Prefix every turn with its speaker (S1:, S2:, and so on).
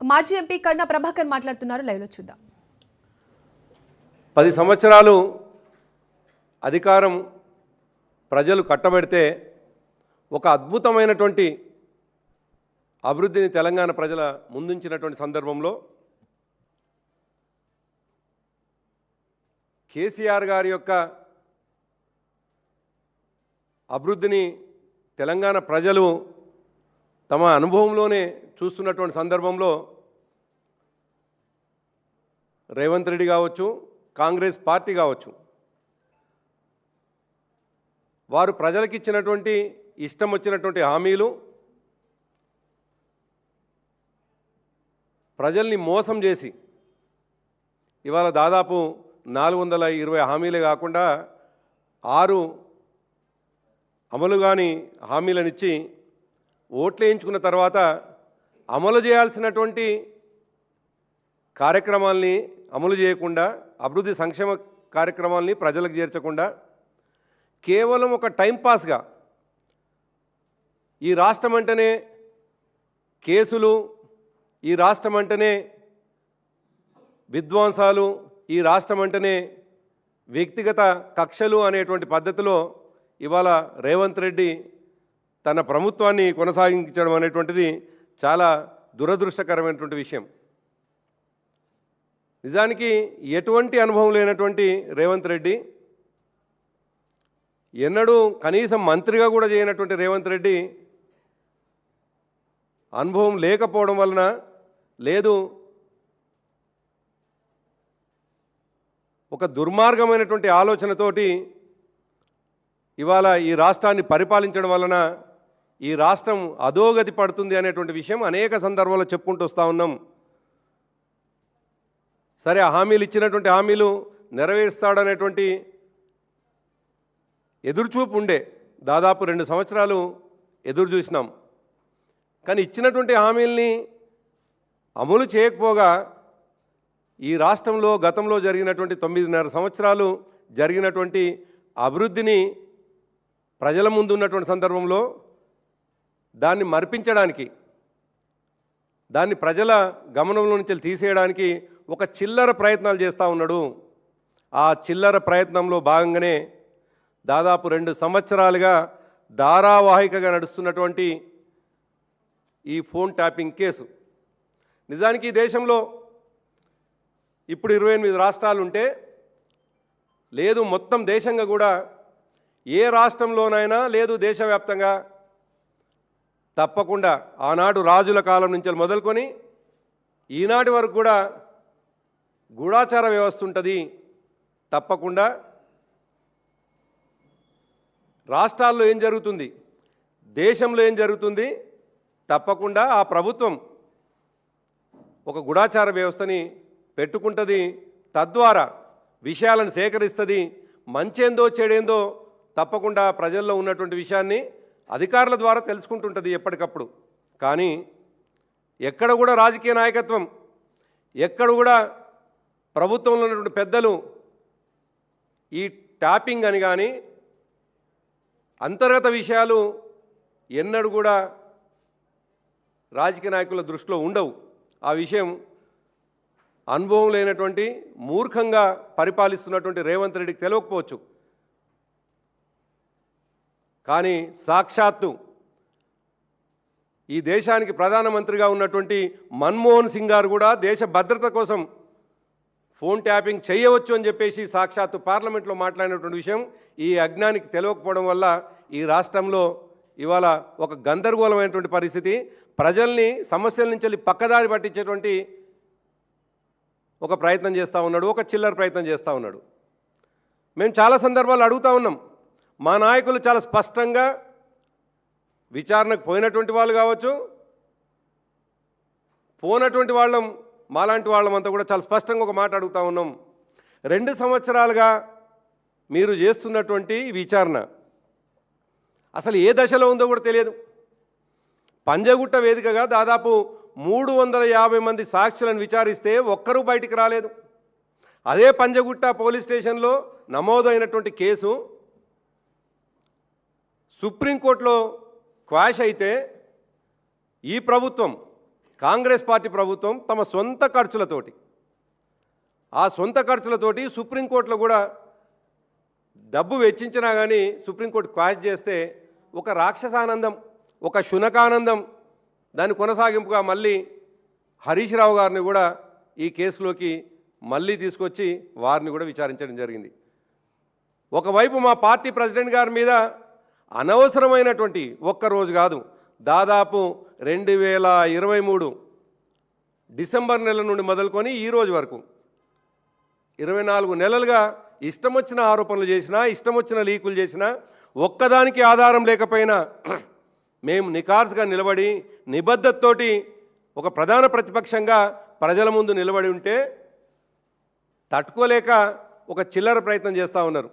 S1: మాజీ ఎంపీ కన్నా ప్రభాకర్ మాట్లాడుతున్నారు, లైవ్లో చూద్దాం.
S2: 10 సంవత్సరాలు అధికారం ప్రజలు కట్టబెడితే ఒక అద్భుతమైనటువంటి అభివృద్ధిని తెలంగాణ ప్రజల ముందుంచినటువంటి సందర్భంలో కేసీఆర్ గారి యొక్క అభివృద్ధిని తెలంగాణ ప్రజలు తమ అనుభవంలోనే చూస్తున్నటువంటి సందర్భంలో రేవంత్ రెడ్డి కావచ్చు, కాంగ్రెస్ పార్టీ కావచ్చు, వారు ప్రజలకు ఇచ్చినటువంటి ఇష్టం వచ్చినటువంటి హామీలు, ప్రజల్ని మోసం చేసి ఇవాళ దాదాపు 420 హామీలే కాకుండా 6 అమలు కాని హామీలనిచ్చి ఓట్లు వేయించుకున్న తర్వాత అమలు చేయాల్సినటువంటి కార్యక్రమాల్ని అమలు చేయకుండా, అభివృద్ధి సంక్షేమ కార్యక్రమాల్ని ప్రజలకు చేర్చకుండా కేవలం ఒక టైంపాస్గా ఈ రాష్ట్రం అంటేనే కేసులు, ఈ రాష్ట్రం అంటేనే విధ్వంసాలు, ఈ రాష్ట్రం అంటేనే వ్యక్తిగత కక్షలు అనేటువంటి పద్ధతిలో ఇవాళ రేవంత్ రెడ్డి తన ప్రభుత్వాన్ని కొనసాగించడం అనేటువంటిది చాలా దురదృష్టకరమైనటువంటి విషయం. నిజానికి ఎటువంటి అనుభవం లేనటువంటి రేవంత్ రెడ్డి, ఎన్నడూ కనీసం మంత్రిగా కూడా చేయనటువంటి రేవంత్ రెడ్డి అనుభవం లేకపోవడం వలన, లేదు ఒక దుర్మార్గమైనటువంటి ఆలోచనతోటి ఇవాళ ఈ రాష్ట్రాన్ని పరిపాలించడం వలన ఈ రాష్ట్రం అధోగతి పడుతుంది అనేటువంటి విషయం అనేక సందర్భాల్లో చెప్పుకుంటూ వస్తూ ఉన్నాం. సరే, హామీలు ఇచ్చినటువంటి హామీలు నెరవేరుస్తాడనేటువంటి ఎదురుచూపు ఉండే, దాదాపు 2 సంవత్సరాలు ఎదురు చూసినాం. కానీ ఇచ్చినటువంటి హామీల్ని అమలు చేయకపోగా ఈ రాష్ట్రంలో గతంలో జరిగినటువంటి 9.5 సంవత్సరాలు జరిగినటువంటి అభివృద్ధిని ప్రజల ముందు ఉన్నటువంటి సందర్భంలో దాన్ని మరిపించడానికి, దాన్ని ప్రజల గమనంలో నుంచి తీసేయడానికి ఒక చిల్లర ప్రయత్నాలు చేస్తూ ఉన్నాడు. ఆ చిల్లర ప్రయత్నంలో భాగంగానే దాదాపు 2 సంవత్సరాలుగా ధారావాహికగా నడుస్తున్నటువంటి ఈ ఫోన్ ట్యాపింగ్ కేసు. నిజానికి ఈ దేశంలో ఇప్పుడు 28 రాష్ట్రాలు ఉంటే, లేదు మొత్తం దేశంగా కూడా ఏ రాష్ట్రంలోనైనా, లేదు దేశవ్యాప్తంగా తప్పకుండా ఆనాడు రాజుల కాలం నుంచి మొదలుకొని ఈనాటి వరకు కూడా గూఢాచార వ్యవస్థ ఉంటుంది. తప్పకుండా రాష్ట్రాల్లో ఏం జరుగుతుంది, దేశంలో ఏం జరుగుతుంది, తప్పకుండా ఆ ప్రభుత్వం ఒక గూఢాచార వ్యవస్థని పెట్టుకుంటుంది. తద్వారా విషయాలను సేకరిస్తుంది. మంచేందో చెడేందో తప్పకుండా ప్రజల్లో ఉన్నటువంటి విషయాన్ని అధికారుల ద్వారా తెలుసుకుంటుంటుంది ఎప్పటికప్పుడు. కానీ ఎక్కడ కూడా రాజకీయ నాయకత్వం, ఎక్కడ కూడా ప్రభుత్వంలో ఉన్నటువంటి పెద్దలు ఈ ట్యాపింగ్ అని కానీ అంతర్గత విషయాలు ఎన్నడూ కూడా రాజకీయ నాయకుల దృష్టిలో ఉండవు. ఆ విషయం అనుభవం లేనటువంటి, మూర్ఖంగా పరిపాలిస్తున్నటువంటి రేవంత్ రెడ్డికి తెలియకపోవచ్చు. కానీ సాక్షాత్తు ఈ దేశానికి ప్రధానమంత్రిగా ఉన్నటువంటి మన్మోహన్ సింగ్ గారు కూడా దేశ భద్రత కోసం ఫోన్ ట్యాపింగ్ చేయవచ్చు అని చెప్పేసి సాక్షాత్తు పార్లమెంట్లో మాట్లాడినటువంటి విషయం ఈ అజ్ఞానికి తెలియకపోవడం వల్ల ఈ రాష్ట్రంలో ఇవాళ ఒక గందరగోళమైనటువంటి పరిస్థితి, ప్రజల్ని సమస్యల నుంచి పక్కదారి పట్టించేటువంటి ఒక ప్రయత్నం చేస్తూ ఉన్నాడు, ఒక చిల్లర ప్రయత్నం చేస్తూ ఉన్నాడు. మేము చాలా సందర్భాలు అడుగుతూ ఉన్నాం. మా నాయకులు చాలా స్పష్టంగా విచారణకు పోయినటువంటి వాళ్ళు కావచ్చు, పోనటువంటి వాళ్ళం, మాలాంటి వాళ్ళమంతా కూడా చాలా స్పష్టంగా ఒక మాట అడుగుతూ ఉన్నాం. 2 సంవత్సరాలుగా మీరు చేస్తున్నటువంటి విచారణ అసలు ఏ దశలో ఉందో కూడా తెలియదు. పంజగుట్ట వేదికగా దాదాపు 350 మంది సాక్షులను విచారిస్తే ఒక్కరూ బయటికి రాలేదు. అదే పంజగుట్ట పోలీస్ స్టేషన్లో నమోదైనటువంటి కేసు సుప్రీంకోర్టులో క్వాష్ అయితే ఈ ప్రభుత్వం కాంగ్రెస్ పార్టీ ప్రభుత్వం తమ సొంత ఖర్చులతోటి సుప్రీంకోర్టులో కూడా డబ్బు వెచ్చించినా కానీ సుప్రీంకోర్టు క్వాష్ చేస్తే ఒక రాక్షసానందం, ఒక శునకానందం, దాని కొనసాగింపుగా మళ్ళీ హరీష్ రావు గారిని కూడా ఈ కేసులోకి మళ్ళీ తీసుకొచ్చి వారిని కూడా విచారించడం జరిగింది. ఒకవైపు మా పార్టీ ప్రెసిడెంట్ గారి మీద అనవసరమైనటువంటి ఒక్కరోజు కాదు, దాదాపు 2023 డిసెంబర్ నెల నుండి మొదలుకొని ఈ రోజు వరకు 24 నెలలుగా ఇష్టం వచ్చిన ఆరోపణలు చేసినా, ఇష్టం వచ్చిన లీకులు చేసినా, ఒక్కదానికి ఆధారం లేకపోయినా మేము నికార్స్గా నిలబడి నిబద్ధతతోటి ఒక ప్రధాన ప్రతిపక్షంగా ప్రజల ముందు నిలబడి ఉంటే తట్టుకోలేక ఒక చిల్లర ప్రయత్నం చేస్తూ ఉన్నారు.